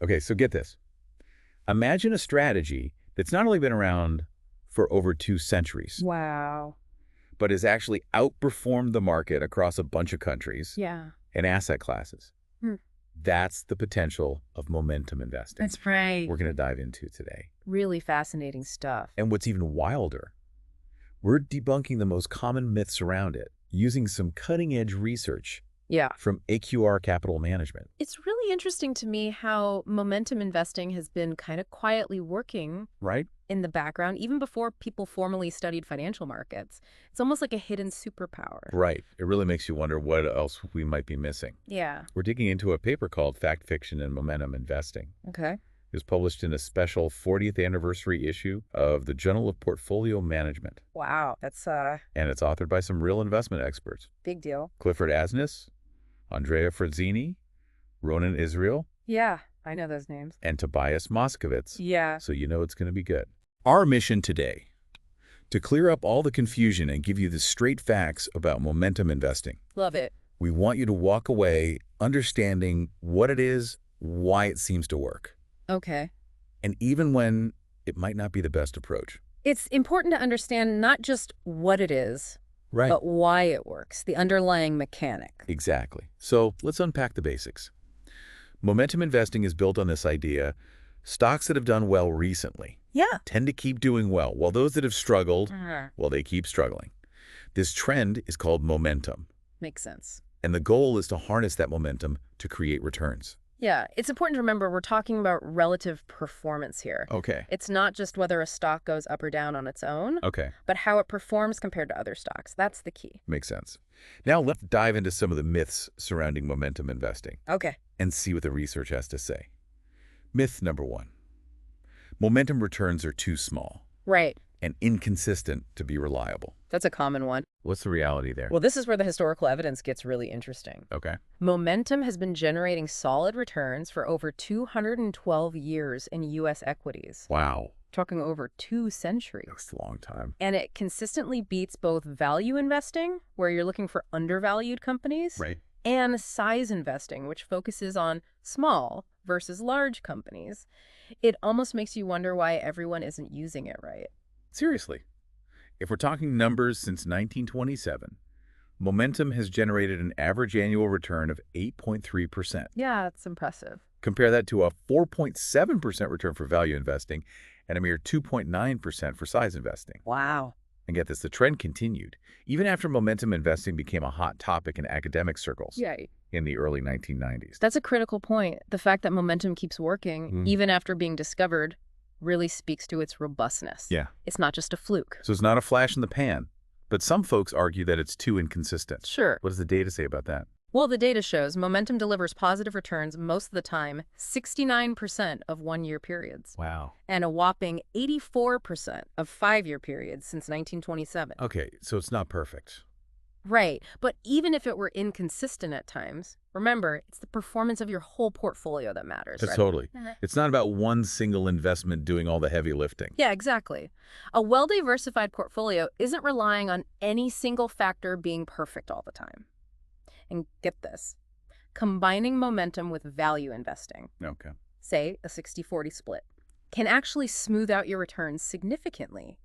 Okay, so get this. Imagine a strategy that's not only been around for over 2 centuries, Wow. but has actually outperformed the market across a bunch of countries Yeah. and asset classes. Hmm. That's the potential of momentum investing That's right. we're going to dive into today. Really fascinating stuff. And what's even wilder, we're debunking the most common myths around it using some cutting-edge research Yeah. from AQR Capital Management. It's really interesting to me how momentum investing has been kind of quietly working Right? in the background, even before people formally studied financial markets. It's almost like a hidden superpower. Right. It really makes you wonder what else we might be missing. Yeah. We're digging into a paper called Fact, Fiction, and Momentum Investing. Okay. It was published in a special 40th anniversary issue of the Journal of Portfolio Management, Wow. That's and it's authored by some real investment experts. big deal. Clifford Asness, Andrea Frazzini, Ronan Israel, Yeah. I know those names. and Tobias Moskowitz. Yeah. So you know it's going to be good. Our mission today, to clear up all the confusion and give you the straight facts about momentum investing. Love it. We want you to walk away understanding what it is, why it seems to work, Okay. and even when it might not be the best approach. It's important to understand not just what it is, Right. but why it works, the underlying mechanic. Exactly. So let's unpack the basics. Momentum investing is built on this idea: stocks that have done well recently Yeah. tend to keep doing well, while those that have struggled, well, they keep struggling. This trend is called momentum, Makes sense. and the goal is to harness that momentum to create returns. Yeah, it's important to remember we're talking about relative performance here. Okay. It's not just whether a stock goes up or down on its own, Okay. but how it performs compared to other stocks. That's the key. Makes sense. Now let's dive into some of the myths surrounding momentum investing Okay. and see what the research has to say. Myth number 1. Momentum returns are too small Right. and inconsistent to be reliable. That's a common one. What's the reality there? Well, this is where the historical evidence gets really interesting. Okay. Momentum has been generating solid returns for over 212 years in U.S. equities, Wow. talking over 2 centuries. That's a long time. And it consistently beats both value investing, where you're looking for undervalued companies, Right. and size investing, which focuses on small versus large companies. It almost makes you wonder why everyone isn't using it right. Seriously. If we're talking numbers since 1927, momentum has generated an average annual return of 8.3%. Yeah, it's impressive. Compare that to a 4.7% return for value investing and a mere 2.9% for size investing. Wow. And get this, the trend continued, even after momentum investing became a hot topic in academic circles Yay. in the early 1990s. That's a critical point. The fact that momentum keeps working, even after being discovered, really speaks to its robustness. Yeah. It's not just a fluke. So it's not a flash in the pan, but some folks argue that it's too inconsistent. Sure. What does the data say about that? Well, the data shows momentum delivers positive returns most of the time, 69% of one-year periods, Wow. and a whopping 84% of five-year periods since 1927. Okay, so it's not perfect. Right, but even if it were inconsistent at times, remember, it's the performance of your whole portfolio that matters, right? Totally. It's not about one single investment doing all the heavy lifting. Yeah, exactly. A well-diversified portfolio isn't relying on any single factor being perfect all the time. And get this, combining momentum with value investing, Okay. say a 60-40 split, can actually smooth out your returns significantly.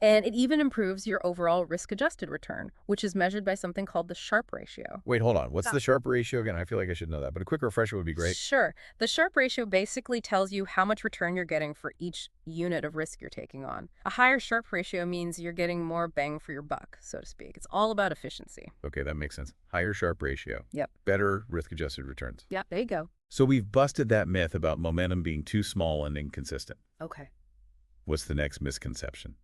And it even improves your overall risk-adjusted return, which is measured by something called the Sharpe ratio. Wait, hold on. What's the Sharpe ratio again? I feel like I should know that, but a quick refresher would be great. Sure. The Sharpe ratio basically tells you how much return you're getting for each unit of risk you're taking on. A higher Sharpe ratio means you're getting more bang for your buck, so to speak. It's all about efficiency. Okay, that makes sense. Higher Sharpe ratio. Yep. Better risk-adjusted returns. Yep, there you go. So we've busted that myth about momentum being too small and inconsistent. Okay. What's the next misconception?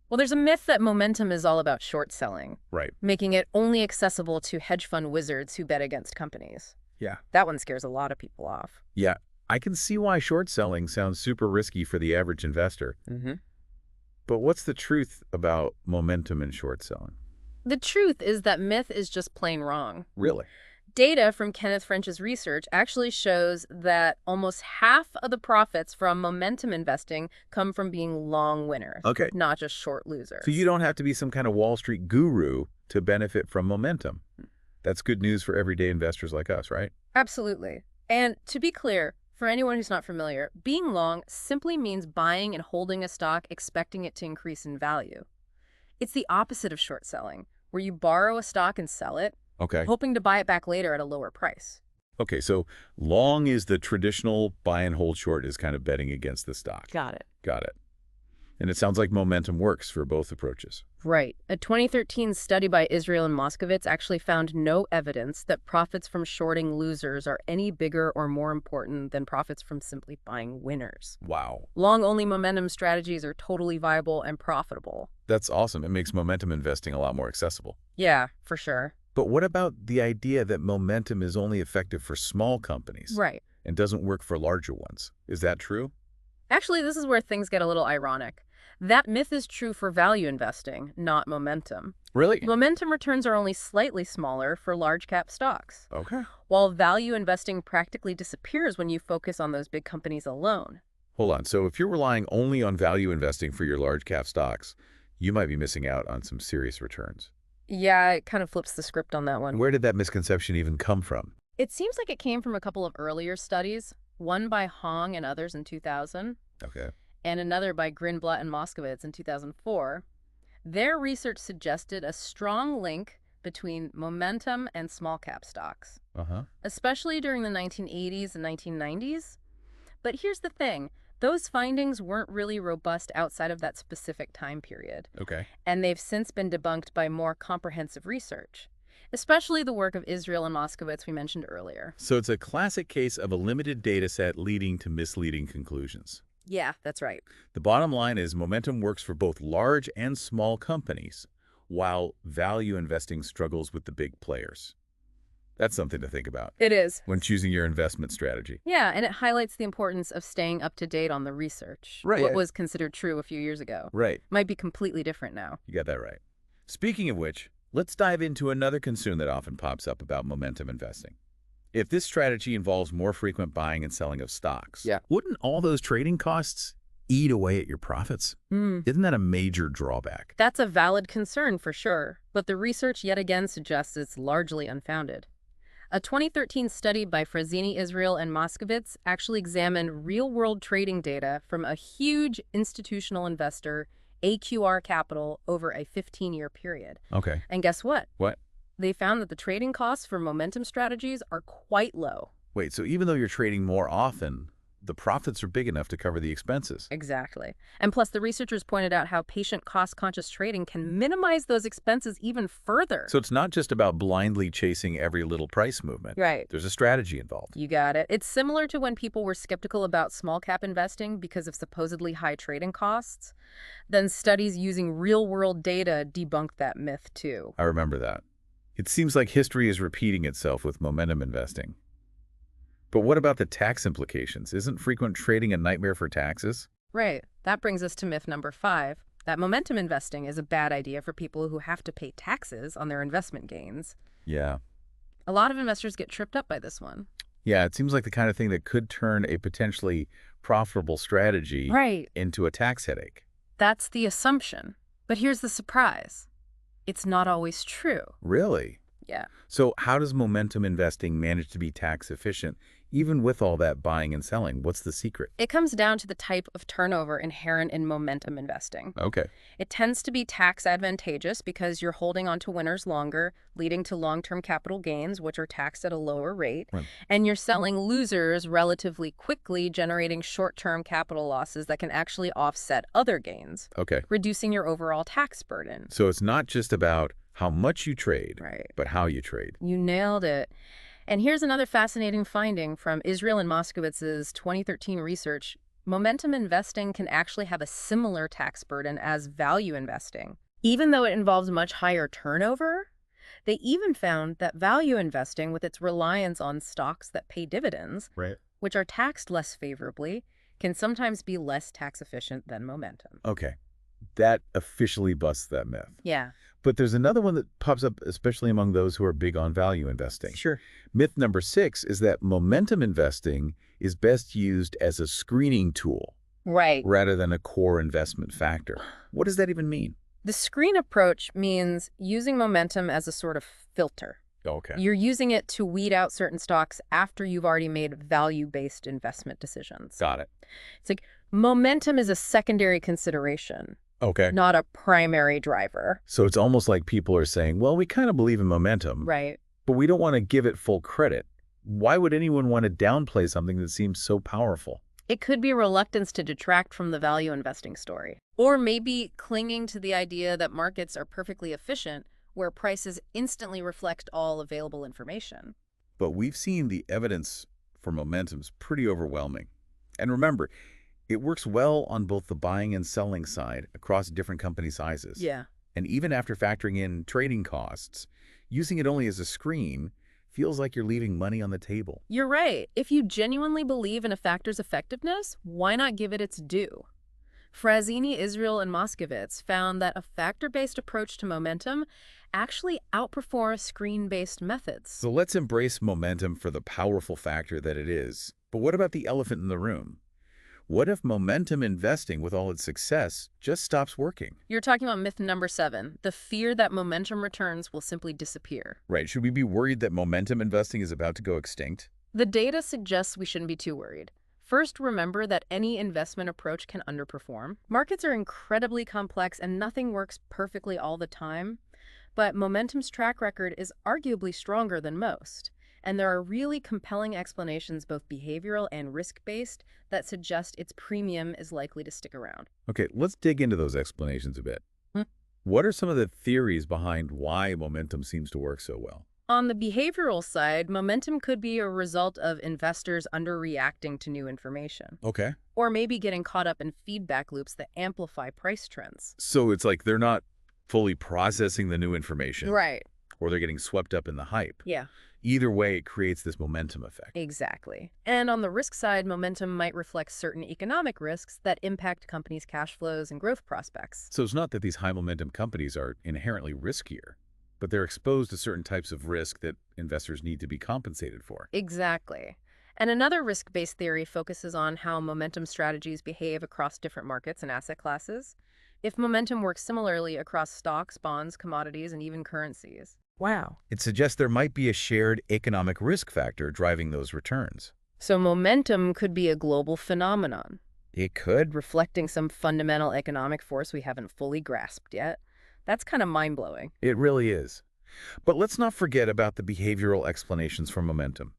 Well, there's a myth that momentum is all about short selling, Right. making it only accessible to hedge fund wizards who bet against companies. Yeah. That one scares a lot of people off. Yeah, I can see why short selling sounds super risky for the average investor. Mm-hmm. But what's the truth about momentum and short selling? The truth is that myth is just plain wrong. Really? Data from Kenneth French's research actually shows that almost half of the profits from momentum investing come from being long winners, Okay. not just short losers. So you don't have to be some kind of Wall Street guru to benefit from momentum. That's good news for everyday investors like us, right? Absolutely. And to be clear, For anyone who's not familiar, being long simply means buying and holding a stock expecting it to increase in value. It's the opposite of short selling, where you borrow a stock and sell it, Okay. hoping to buy it back later at a lower price. Okay, so long is the traditional buy and hold, short is kind of betting against the stock. Got it. Got it. And it sounds like momentum works for both approaches. Right. A 2013 study by Israel and Moskovitz actually found no evidence that profits from shorting losers are any bigger or more important than profits from simply buying winners. Wow. Long-only momentum strategies are totally viable and profitable. That's awesome. It makes momentum investing a lot more accessible. Yeah, for sure. But what about the idea that momentum is only effective for small companies Right. and doesn't work for larger ones? Is that true? Actually, this is where things get a little ironic. That myth is true for value investing, not momentum. Really? Momentum returns are only slightly smaller for large-cap stocks, Okay. while value investing practically disappears when you focus on those big companies alone. Hold on. So if you're relying only on value investing for your large cap stocks, you might be missing out on some serious returns. Yeah, it kind of flips the script on that one. Where did that misconception even come from? It seems like it came from a couple of earlier studies, one by Hong and others in 2000, Okay. and another by Greenblatt and Moskowitz in 2004. Their research suggested a strong link between momentum and small-cap stocks, Uh-huh. especially during the 1980s and 1990s. But here's the thing. Those findings weren't really robust outside of that specific time period, Okay. and they've since been debunked by more comprehensive research, especially the work of Israel and Moskowitz we mentioned earlier. So it's a classic case of a limited data set leading to misleading conclusions. Yeah, that's right. The bottom line is momentum works for both large and small companies, while value investing struggles with the big players. That's something to think about It is. when choosing your investment strategy. Yeah, and it highlights the importance of staying up to date on the research. Right, What yeah. was considered true a few years ago Right. might be completely different now. You got that right. Speaking of which, let's dive into another concern that often pops up about momentum investing. If this strategy involves more frequent buying and selling of stocks, wouldn't all those trading costs eat away at your profits? Isn't that a major drawback? That's a valid concern for sure, but the research yet again suggests it's largely unfounded. A 2013 study by Frazzini, Israel, and Moskowitz actually examined real-world trading data from a huge institutional investor, AQR Capital, over a 15-year period. Okay. And guess what? What? They found that the trading costs for momentum strategies are quite low. Wait, so even though you're trading more often, the profits are big enough to cover the expenses? Exactly. And plus, the researchers pointed out how patient cost-conscious trading can minimize those expenses even further. So it's not just about blindly chasing every little price movement. Right. There's a strategy involved. You got it. It's similar to when people were skeptical about small-cap investing because of supposedly high trading costs. Then studies using real-world data debunked that myth, too. I remember that. It seems like history is repeating itself with momentum investing. But what about the tax implications? Isn't frequent trading a nightmare for taxes? Right. That brings us to myth number 5, that momentum investing is a bad idea for people who have to pay taxes on their investment gains. Yeah. A lot of investors get tripped up by this one. Yeah, it seems like the kind of thing that could turn a potentially profitable strategy Right. into a tax headache. That's the assumption. But here's the surprise. It's not always true. Really? Yeah. So how does momentum investing manage to be tax efficient, even with all that buying and selling? What's the secret? It comes down to the type of turnover inherent in momentum investing. Okay. It tends to be tax advantageous because you're holding on to winners longer, leading to long-term capital gains, which are taxed at a lower rate. Right. And you're selling losers relatively quickly, generating short-term capital losses that can actually offset other gains, Okay. reducing your overall tax burden. So it's not just about how much you trade, Right. but how you trade. You nailed it. And here's another fascinating finding from Israel and Moskowitz's 2013 research. Momentum investing can actually have a similar tax burden as value investing. Even though it involves much higher turnover, they even found that value investing, with its reliance on stocks that pay dividends, Right. which are taxed less favorably, can sometimes be less tax efficient than momentum. Okay. That officially busts that myth. Yeah. But there's another one that pops up, especially among those who are big on value investing. Sure. Myth number 6 is that momentum investing is best used as a screening tool Right. rather than a core investment factor. What does that even mean? The screen approach means using momentum as a sort of filter. Okay. You're using it to weed out certain stocks after you've already made value-based investment decisions. Got it. It's like momentum is a secondary consideration, Okay. not a primary driver. So it's almost like people are saying, well, we kind of believe in momentum, Right. but we don't want to give it full credit. Why would anyone want to downplay something that seems so powerful? It could be reluctance to detract from the value investing story. Or maybe clinging to the idea that markets are perfectly efficient, where prices instantly reflect all available information. But we've seen the evidence for momentum's pretty overwhelming. And remember, it works well on both the buying and selling side across different company sizes. Yeah. And even after factoring in trading costs, using it only as a screen feels like you're leaving money on the table. You're right. If you genuinely believe in a factor's effectiveness, why not give it its due? Frazzini, Israel, and Moskowitz found that a factor-based approach to momentum actually outperforms screen-based methods. So let's embrace momentum for the powerful factor that it is. But what about the elephant in the room? What if momentum investing, with all its success, just stops working? You're talking about myth number 7, the fear that momentum returns will simply disappear. Right. Should we be worried that momentum investing is about to go extinct? The data suggests we shouldn't be too worried. First, remember that any investment approach can underperform. Markets are incredibly complex and nothing works perfectly all the time. But momentum's track record is arguably stronger than most. And there are really compelling explanations, both behavioral and risk-based, that suggest its premium is likely to stick around. Okay, let's dig into those explanations a bit. What are some of the theories behind why momentum seems to work so well? On the behavioral side, momentum could be a result of investors underreacting to new information. Okay. Or maybe getting caught up in feedback loops that amplify price trends. So it's like they're not fully processing the new information. Right. Or they're getting swept up in the hype. Yeah. Either way, it creates this momentum effect. Exactly. And on the risk side, momentum might reflect certain economic risks that impact companies' cash flows and growth prospects. So it's not that these high momentum companies are inherently riskier, but they're exposed to certain types of risk that investors need to be compensated for. Exactly. And another risk-based theory focuses on how momentum strategies behave across different markets and asset classes. If momentum works similarly across stocks, bonds, commodities, and even currencies. Wow. It suggests there might be a shared economic risk factor driving those returns. So momentum could be a global phenomenon, It could. reflecting some fundamental economic force we haven't fully grasped yet. That's kind of mind-blowing. It really is. But let's not forget about the behavioral explanations for momentum.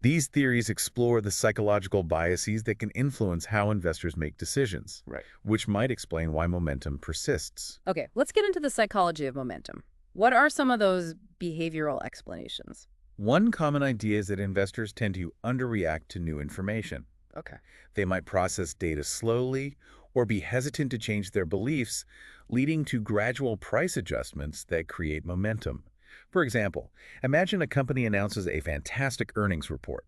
These theories explore the psychological biases that can influence how investors make decisions, which might explain why momentum persists. Okay, let's get into the psychology of momentum. What are some of those behavioral explanations? One common idea is that investors tend to underreact to new information. Okay. They might process data slowly or be hesitant to change their beliefs, leading to gradual price adjustments that create momentum. For example, imagine a company announces a fantastic earnings report.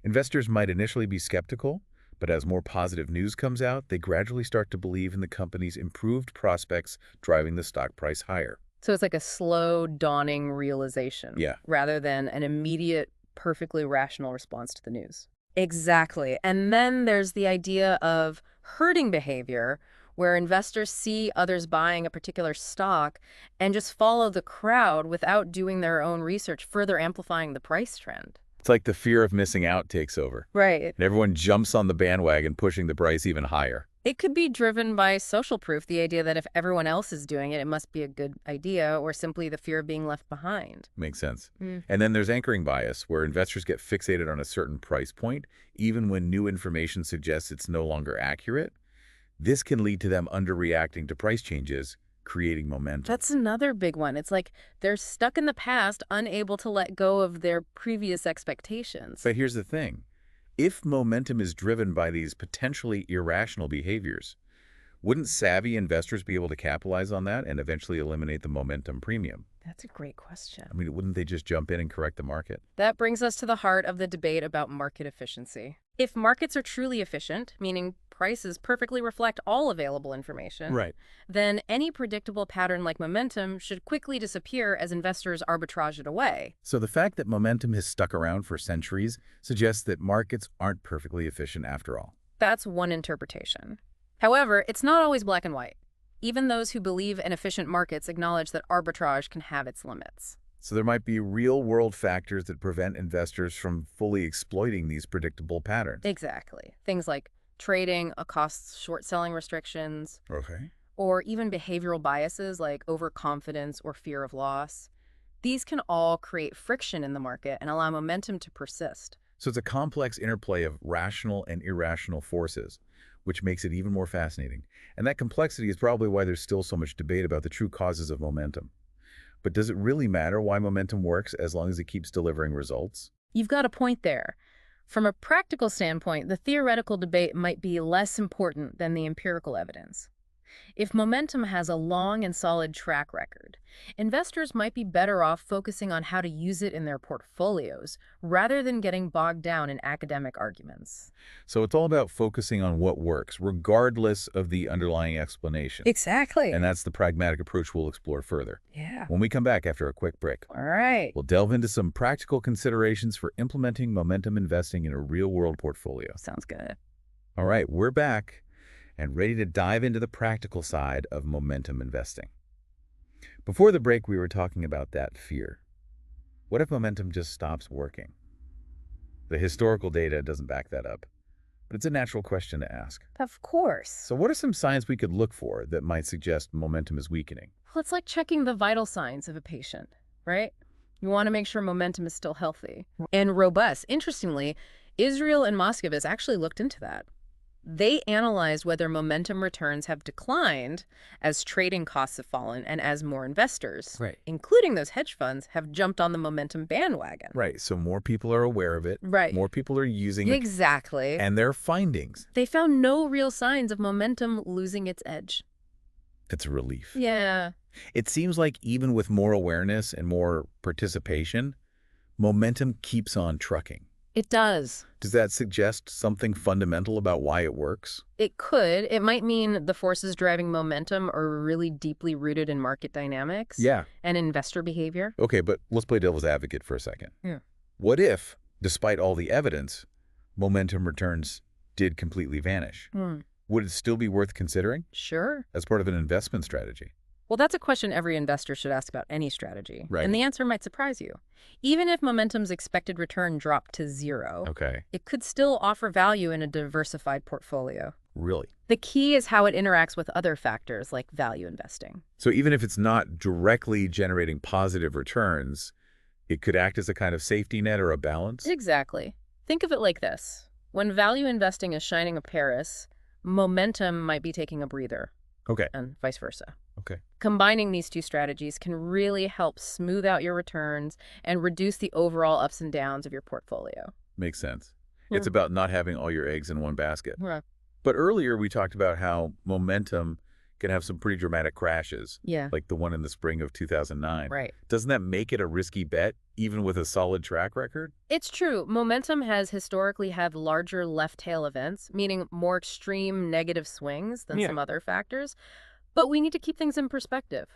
Investors might initially be skeptical, but as more positive news comes out, they gradually start to believe in the company's improved prospects, driving the stock price higher. So it's like a slow dawning realization. Yeah. Rather than an immediate, perfectly rational response to the news. Exactly. And then there's the idea of herding behavior, where investors see others buying a particular stock and just follow the crowd without doing their own research, further amplifying the price trend. It's like the fear of missing out takes over. Right. And everyone jumps on the bandwagon, pushing the price even higher. It could be driven by social proof, the idea that if everyone else is doing it, it must be a good idea, or simply the fear of being left behind. Makes sense. And then there's anchoring bias, where investors get fixated on a certain price point, even when new information suggests it's no longer accurate. This can lead to them underreacting to price changes, creating momentum. That's another big one. It's like they're stuck in the past, unable to let go of their previous expectations. But here's the thing. If momentum is driven by these potentially irrational behaviors, wouldn't savvy investors be able to capitalize on that and eventually eliminate the momentum premium? That's a great question. I mean, wouldn't they just jump in and correct the market? That brings us to the heart of the debate about market efficiency. If markets are truly efficient, meaning prices perfectly reflect all available information, then any predictable pattern like momentum should quickly disappear as investors arbitrage it away. So the fact that momentum has stuck around for centuries suggests that markets aren't perfectly efficient after all. That's one interpretation. However, it's not always black and white. Even those who believe in efficient markets acknowledge that arbitrage can have its limits. So there might be real-world factors that prevent investors from fully exploiting these predictable patterns. Exactly. Things like trading, costs short selling restrictions, Okay. or even behavioral biases like overconfidence or fear of loss. These can all create friction in the market and allow momentum to persist. So it's a complex interplay of rational and irrational forces, which makes it even more fascinating. And that complexity is probably why there's still so much debate about the true causes of momentum. But does it really matter why momentum works as long as it keeps delivering results? You've got a point there. From a practical standpoint, the theoretical debate might be less important than the empirical evidence. If momentum has a long and solid track record, investors might be better off focusing on how to use it in their portfolios rather than getting bogged down in academic arguments. So it's all about focusing on what works, regardless of the underlying explanation. Exactly. And that's the pragmatic approach we'll explore further. Yeah. When we come back after a quick break, All right. we'll delve into some practical considerations for implementing momentum investing in a real-world portfolio. Sounds good. All right, we're back and ready to dive into the practical side of momentum investing. Before the break, we were talking about that fear. What if momentum just stops working? The historical data doesn't back that up, but it's a natural question to ask. Of course. So what are some signs we could look for that might suggest momentum is weakening? Well, it's like checking the vital signs of a patient, right? You want to make sure momentum is still healthy and robust. Interestingly, Israel and Moskovitz actually looked into that. They analyzed whether momentum returns have declined as trading costs have fallen and as more investors, including those hedge funds, have jumped on the momentum bandwagon. Right, so more people are aware of it. Right. More people are using it. Exactly. And their findings. They found no real signs of momentum losing its edge. It's a relief. Yeah. It seems like even with more awareness and more participation, momentum keeps on trucking. It does. Does that suggest something fundamental about why it works? It could. It might mean the forces driving momentum are really deeply rooted in market dynamics. Yeah. And investor behavior. Okay, but let's play devil's advocate for a second. Yeah. What if, despite all the evidence, momentum returns did completely vanish? Would it still be worth considering? Sure. As part of an investment strategy? Well, that's a question every investor should ask about any strategy. Right. And the answer might surprise you. Even if momentum's expected return dropped to zero, it could still offer value in a diversified portfolio. Really? The key is how it interacts with other factors like value investing. So even if it's not directly generating positive returns, it could act as a kind of safety net or a balance? Exactly. Think of it like this. When value investing is shining a Paris, momentum might be taking a breather. Okay. And vice versa. Okay. Combining these two strategies can really help smooth out your returns and reduce the overall ups and downs of your portfolio. Makes sense. It's about not having all your eggs in one basket. Right. But earlier we talked about how momentum can have some pretty dramatic crashes. Yeah. Like the one in the spring of 2009. Right. Doesn't that make it a risky bet, even with a solid track record? It's true. Momentum has historically had larger left tail events, meaning more extreme negative swings than some other factors. But we need to keep things in perspective.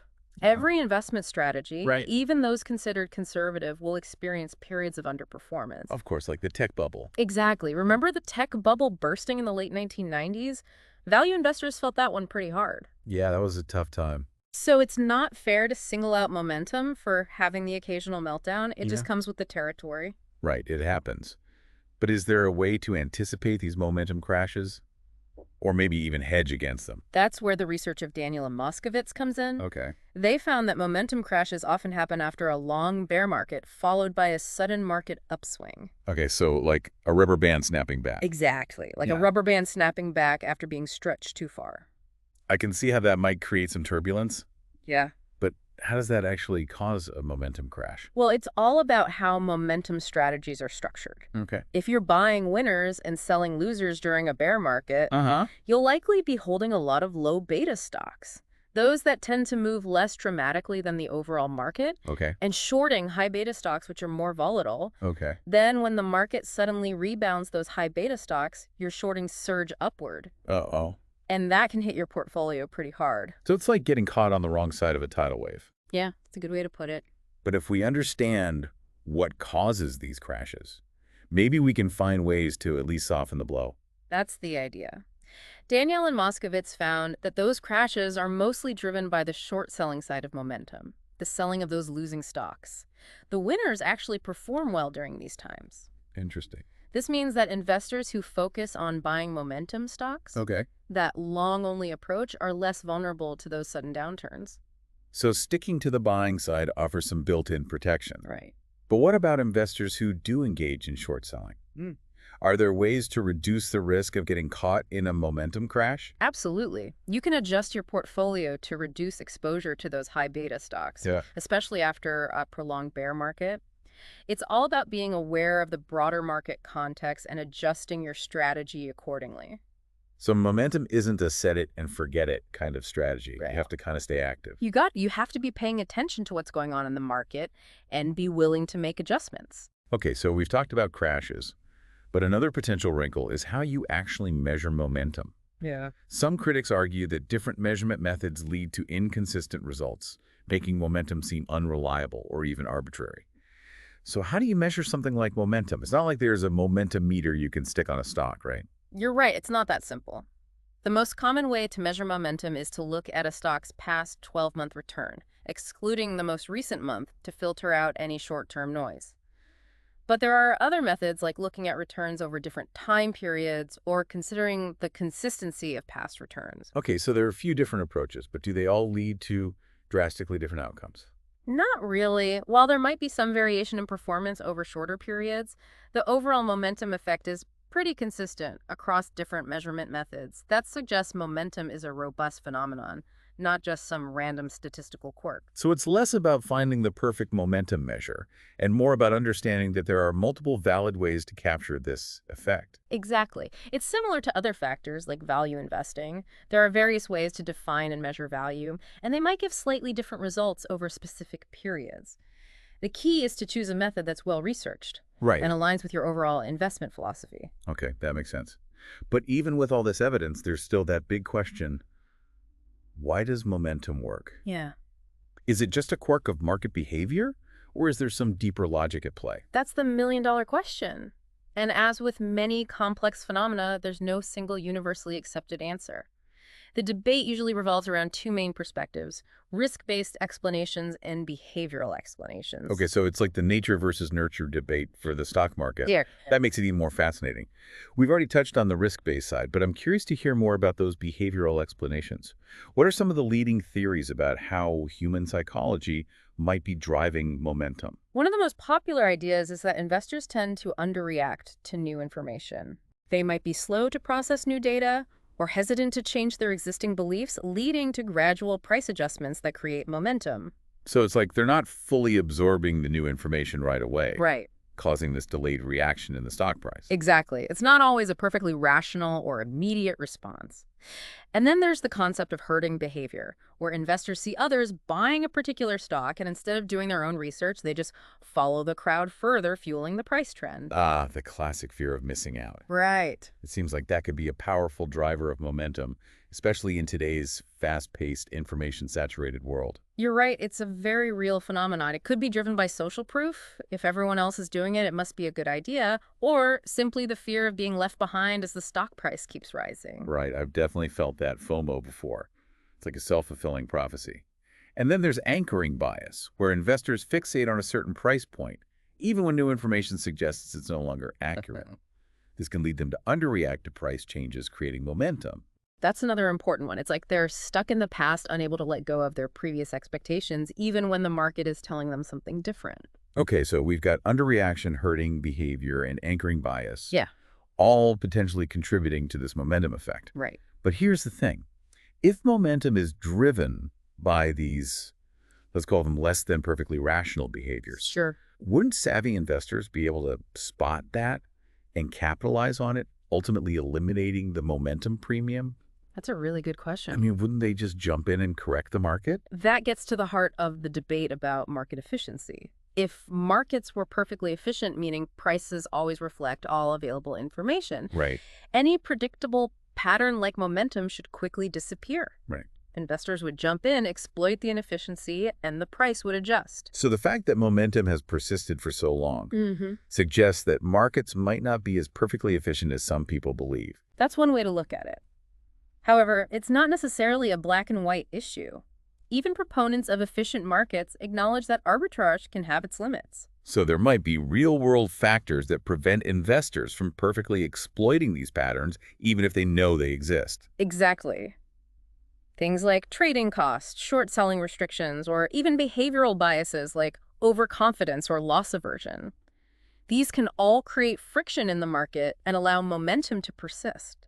Every investment strategy, even those considered conservative, will experience periods of underperformance. Of course, like the tech bubble. Exactly. Remember the tech bubble bursting in the late 1990s? Value investors felt that one pretty hard. Yeah, that was a tough time. So it's not fair to single out momentum for having the occasional meltdown. It just comes with the territory. Right, it happens. But is there a way to anticipate these momentum crashes? Or maybe even hedge against them? That's where the research of Daniel and Moskovitz comes in. Okay. They found that momentum crashes often happen after a long bear market, followed by a sudden market upswing. Okay, so like a rubber band snapping back. Exactly. Like a rubber band snapping back after being stretched too far. I can see how that might create some turbulence. Yeah. But how does that actually cause a momentum crash? Well, it's all about how momentum strategies are structured. Okay. If you're buying winners and selling losers during a bear market, you'll likely be holding a lot of low beta stocks, those that tend to move less dramatically than the overall market, and shorting high beta stocks, which are more volatile. Then when the market suddenly rebounds those high beta stocks, you're shorting surge upward. And that can hit your portfolio pretty hard. So it's like getting caught on the wrong side of a tidal wave. Yeah, it's a good way to put it. But if we understand what causes these crashes, maybe we can find ways to at least soften the blow. That's the idea. Daniel and Moskovitz found that those crashes are mostly driven by the short selling side of momentum. the selling of those losing stocks. The winners actually perform well during these times. Interesting. This means that investors who focus on buying momentum stocks, that long-only approach, are less vulnerable to those sudden downturns. So sticking to the buying side offers some built-in protection. Right. But what about investors who do engage in short selling? Are there ways to reduce the risk of getting caught in a momentum crash? Absolutely. You can adjust your portfolio to reduce exposure to those high beta stocks, especially after a prolonged bear market. It's all about being aware of the broader market context and adjusting your strategy accordingly. So momentum isn't a set it and forget it kind of strategy. Right. You have to kind of stay active. You have to be paying attention to what's going on in the market and be willing to make adjustments. Okay, so we've talked about crashes, but another potential wrinkle is how you actually measure momentum. Yeah. Some critics argue that different measurement methods lead to inconsistent results, making momentum seem unreliable or even arbitrary. So how do you measure something like momentum? It's not like there's a momentum meter you can stick on a stock, right? You're right, it's not that simple. The most common way to measure momentum is to look at a stock's past 12-month return, excluding the most recent month to filter out any short-term noise. But there are other methods like looking at returns over different time periods or considering the consistency of past returns. Okay, so there are a few different approaches, but do they all lead to drastically different outcomes? Not really. While there might be some variation in performance over shorter periods, the overall momentum effect is pretty consistent across different measurement methods. That suggests momentum is a robust phenomenon, not just some random statistical quirk. So it's less about finding the perfect momentum measure and more about understanding that there are multiple valid ways to capture this effect. Exactly. It's similar to other factors like value investing. There are various ways to define and measure value, and they might give slightly different results over specific periods. The key is to choose a method that's well-researched and aligns with your overall investment philosophy. Okay, that makes sense. But even with all this evidence, there's still that big question: why does momentum work? Yeah. Is it just a quirk of market behavior, or is there some deeper logic at play? That's the million-dollar question. And as with many complex phenomena, there's no single universally accepted answer. The debate usually revolves around two main perspectives: risk-based explanations and behavioral explanations. Okay, so it's like the nature versus nurture debate for the stock market. Yeah. That makes it even more fascinating. We've already touched on the risk-based side, but I'm curious to hear more about those behavioral explanations. What are some of the leading theories about how human psychology might be driving momentum? One of the most popular ideas is that investors tend to underreact to new information. They might be slow to process new data or hesitant to change their existing beliefs, leading to gradual price adjustments that create momentum. So it's like they're not fully absorbing the new information right away. Right. Causing this delayed reaction in the stock price. Exactly. It's not always a perfectly rational or immediate response. And then there's the concept of herding behavior, where investors see others buying a particular stock, and instead of doing their own research, they just follow the crowd further, fueling the price trend. Ah, the classic fear of missing out. Right. It seems like that could be a powerful driver of momentum, especially in today's fast-paced, information-saturated world. You're right. It's a very real phenomenon. It could be driven by social proof. If everyone else is doing it, it must be a good idea. Or simply the fear of being left behind as the stock price keeps rising. Right. I've definitely felt that FOMO before. It's like a self-fulfilling prophecy. And then there's anchoring bias, where investors fixate on a certain price point, even when new information suggests it's no longer accurate. This can lead them to underreact to price changes, creating momentum. That's another important one. It's like they're stuck in the past, unable to let go of their previous expectations, even when the market is telling them something different. Okay, so we've got underreaction, herding behavior, and anchoring bias. Yeah. All potentially contributing to this momentum effect. Right. But here's the thing. If momentum is driven by these, let's call them less than perfectly rational behaviors, Sure. wouldn't savvy investors be able to spot that and capitalize on it, ultimately eliminating the momentum premium? That's a really good question. I mean, wouldn't they just jump in and correct the market? That gets to the heart of the debate about market efficiency. If markets were perfectly efficient, meaning prices always reflect all available information, Right. any predictable pattern like momentum should quickly disappear. Right. Investors would jump in, exploit the inefficiency, and the price would adjust. So the fact that momentum has persisted for so long suggests that markets might not be as perfectly efficient as some people believe. That's one way to look at it. However, it's not necessarily a black and white issue. even proponents of efficient markets acknowledge that arbitrage can have its limits. So there might be real-world factors that prevent investors from perfectly exploiting these patterns, even if they know they exist. Exactly. Things like trading costs, short selling restrictions, or even behavioral biases like overconfidence or loss aversion. These can all create friction in the market and allow momentum to persist.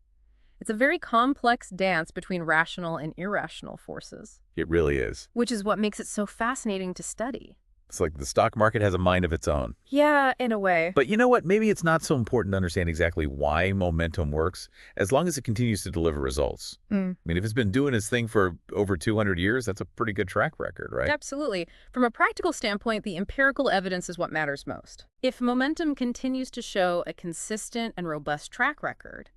It's a very complex dance between rational and irrational forces. It really is. Which is what makes it so fascinating to study. It's like the stock market has a mind of its own. Yeah, in a way. But you know what? Maybe it's not so important to understand exactly why momentum works, as long as it continues to deliver results. I mean, if it's been doing its thing for over 200 years, that's a pretty good track record, right? Absolutely. From a practical standpoint, the empirical evidence is what matters most. If momentum continues to show a consistent and robust track record,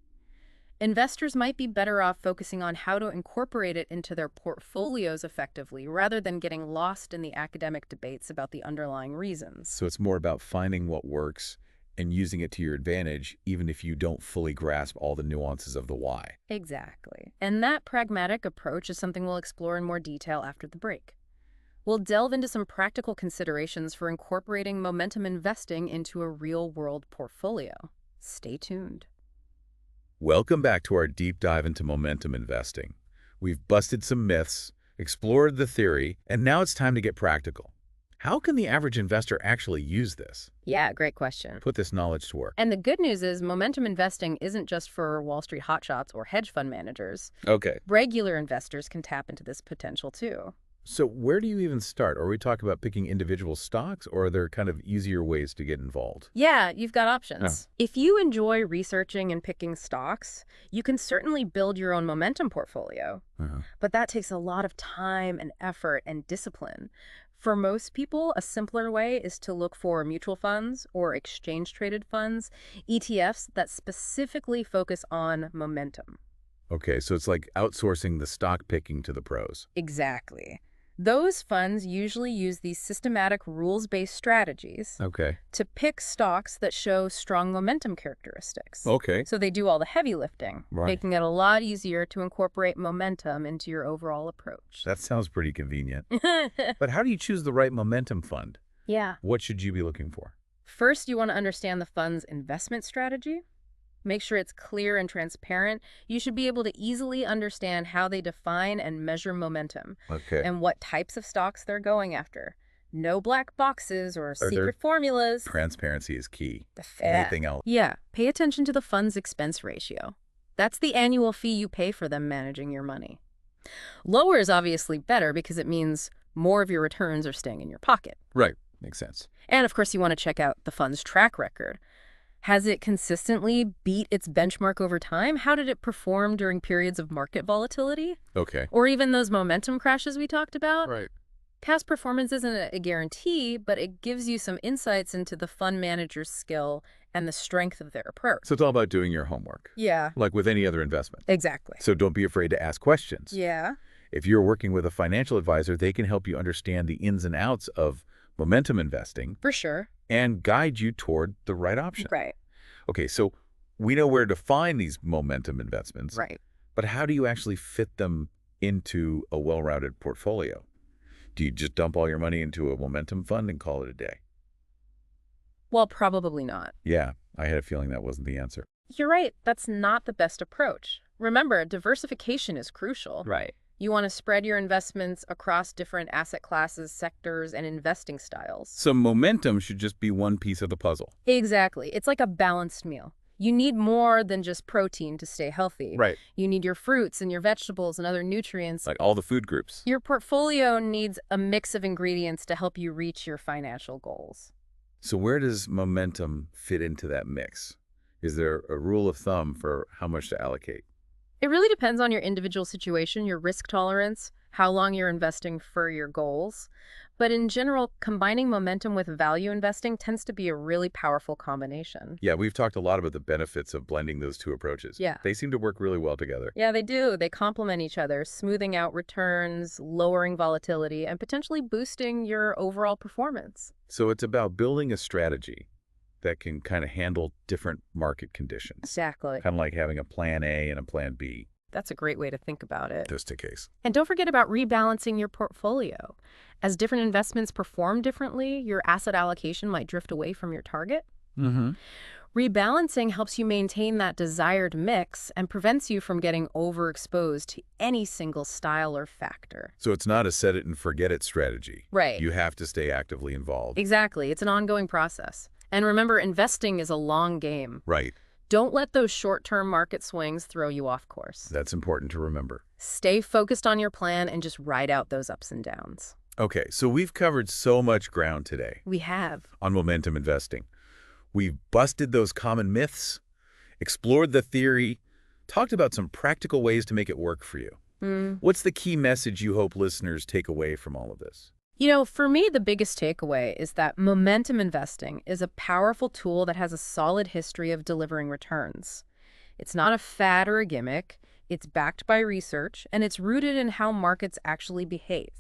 investors might be better off focusing on how to incorporate it into their portfolios effectively, rather than getting lost in the academic debates about the underlying reasons. So it's more about finding what works and using it to your advantage, even if you don't fully grasp all the nuances of the why. Exactly. And that pragmatic approach is something we'll explore in more detail after the break. We'll delve into some practical considerations for incorporating momentum investing into a real-world portfolio. Stay tuned. Welcome back to our deep dive into momentum investing. We've busted some myths, explored the theory, and now it's time to get practical. How can the average investor actually use this? Yeah, great question. Put this knowledge to work. And the good news is momentum investing isn't just for Wall Street hotshots or hedge fund managers. Okay. Regular investors can tap into this potential too. So where do you even start? Are we talking about picking individual stocks, or are there kind of easier ways to get involved? Yeah, you've got options. If you enjoy researching and picking stocks, you can certainly build your own momentum portfolio. But that takes a lot of time and effort and discipline. For most people, a simpler way is to look for mutual funds or exchange-traded funds, ETFs that specifically focus on momentum. Okay, so it's like outsourcing the stock picking to the pros. Exactly. Those funds usually use these systematic rules-based strategies to pick stocks that show strong momentum characteristics. Okay. So they do all the heavy lifting, Right. making it a lot easier to incorporate momentum into your overall approach. That sounds pretty convenient. But how do you choose the right momentum fund? Yeah. What should you be looking for? First, you want to understand the fund's investment strategy. Make sure it's clear and transparent. You should be able to easily understand how they define and measure momentum and what types of stocks they're going after. No black boxes or secret formulas. Transparency is key. Anything Anything else? Yeah, pay attention to the fund's expense ratio. That's the annual fee you pay for them managing your money. Lower is obviously better because it means more of your returns are staying in your pocket. Right. Makes sense. And of course, you want to check out the fund's track record. Has it consistently beat its benchmark over time? How did it perform during periods of market volatility? Okay. Or even those momentum crashes we talked about? Right. Past performance isn't a guarantee, but it gives you some insights into the fund manager's skill and the strength of their approach. So it's all about doing your homework. Yeah. Like with any other investment. Exactly. So don't be afraid to ask questions. Yeah. If you're working with a financial advisor, they can help you understand the ins and outs of momentum investing For sure. and guide you toward the right option. Right. Okay, so we know where to find these momentum investments. Right. But how do you actually fit them into a well-rounded portfolio? Do you just dump all your money into a momentum fund and call it a day? Well, probably not. Yeah, I had a feeling that wasn't the answer. You're right. That's not the best approach. Remember, diversification is crucial. Right. You want to spread your investments across different asset classes, sectors, and investing styles. So momentum should just be one piece of the puzzle. Exactly. It's like a balanced meal. You need more than just protein to stay healthy. Right. You need your fruits and your vegetables and other nutrients. Like all the food groups. Your portfolio needs a mix of ingredients to help you reach your financial goals. So where does momentum fit into that mix? Is there a rule of thumb for how much to allocate? It really depends on your individual situation, your risk tolerance, how long you're investing for your goals. But in general, combining momentum with value investing tends to be a really powerful combination. Yeah, we've talked a lot about the benefits of blending those two approaches. Yeah. They seem to work really well together. Yeah, they do. They complement each other, smoothing out returns, lowering volatility, and potentially boosting your overall performance. So it's about building a strategy that can kind of handle different market conditions. Exactly. Kind of like having a plan A and a plan B. That's a great way to think about it. Just in case. And don't forget about rebalancing your portfolio. As different investments perform differently, your asset allocation might drift away from your target. Rebalancing helps you maintain that desired mix and prevents you from getting overexposed to any single style or factor. So it's not a set it and forget it strategy. Right. You have to stay actively involved. Exactly. It's an ongoing process. And remember, investing is a long game. Right. Don't let those short-term market swings throw you off course. That's important to remember. Stay focused on your plan and just ride out those ups and downs. Okay, so we've covered so much ground today. We have. On momentum investing. We've busted those common myths, explored the theory, talked about some practical ways to make it work for you. What's the key message you hope listeners take away from all of this? You know, for me, the biggest takeaway is that momentum investing is a powerful tool that has a solid history of delivering returns. It's not a fad or a gimmick. It's backed by research, and it's rooted in how markets actually behave.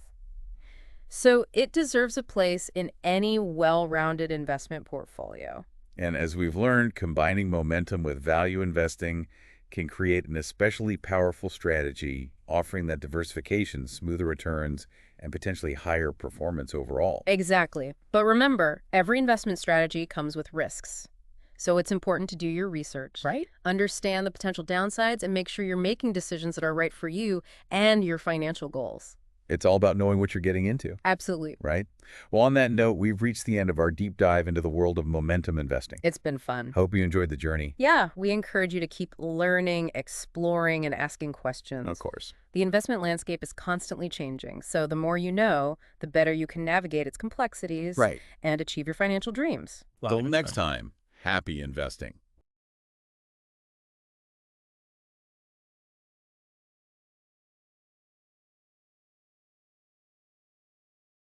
So it deserves a place in any well-rounded investment portfolio. And as we've learned, combining momentum with value investing can create an especially powerful strategy, offering that diversification, smoother returns, and potentially higher performance overall. Exactly. But remember, every investment strategy comes with risks. So it's important to do your research, Right? understand the potential downsides, and make sure you're making decisions that are right for you and your financial goals. It's all about knowing what you're getting into, Absolutely. right? Well, on that note, we've reached the end of our deep dive into the world of momentum investing. It's been fun. Hope you enjoyed the journey. Yeah, we encourage you to keep learning, exploring, and asking questions. Of course. The investment landscape is constantly changing, so the more you know, the better you can navigate its complexities Right. and achieve your financial dreams. Till next time, happy investing.